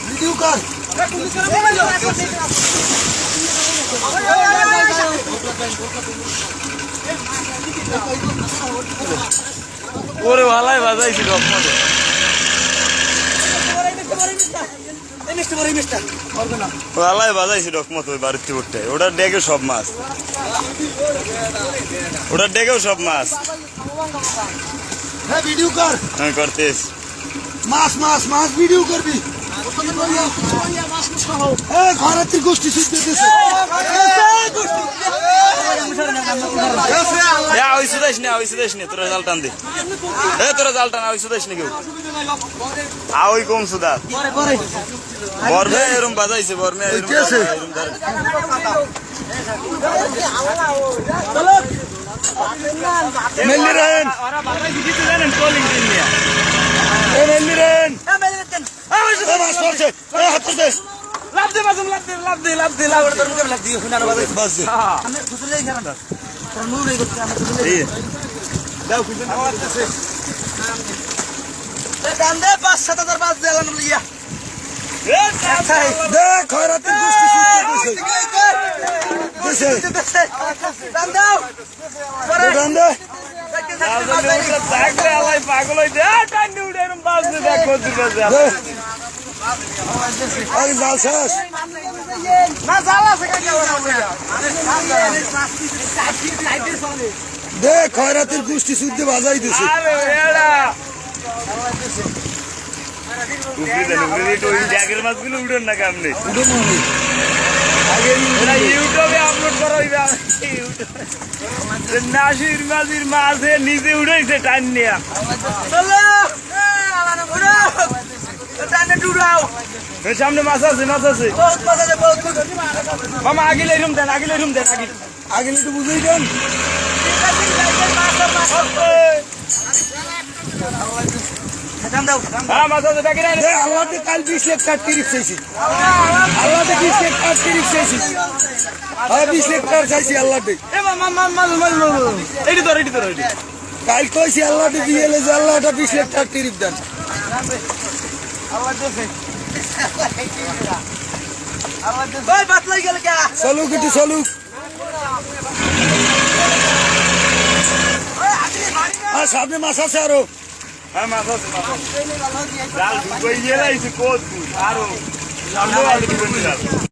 video কর ওরে ভালাই বাজাইছি রকমতে ভালাই বাজাইছি রকমত ওই বাড়িতে উঠতে ওটার ডেকে সব মাছ ওটার ডেকেও সব মাছ হ্যাঁ ভিডিও কর আমি করতেছি মাছ মাছ মাছ ভিডিও করবি ঘরের গোষ্ঠী শিখতেছে ওই সুদাইস না তোরা জাল টান দে তোরা জাল টান ওই সুদাইস না কেউ ওই কম সুদা বরমে এরম বাজাইছে বরমে পাগল জাল শেষ দেখ খয়রাতের গোষ্ঠী শুদ্ধ বাজাই দিছে মাছগুলো উঠেন না কামনে ইউটিউবে আপলোড করা হইবে নাসির মাঝির মাঝে নিজে উঠেছে টান নিয়া সামনে মাছ আছে মামা আগিলে রুম দেন আগিলে একটু বুঝেই দেন আল্লাহ কাল 20 লাখ টাকা টিরিফ চাইছি আল্লাহ 20 লাখ টাকা টিরিফ চাইছি 20 লাখ টাকা চাইছি আল্লাহ কাল কইছি আল্লাহ দিয়ে যে আল্লাহ 20 লাখ টাকা টিরিফ দেন চলুক একটু চলুক সামনে মাছ আছে আরো হ্যাঁ মাছ আছে জাল ঢুকাই গেলাইছে কোত আরো সামনে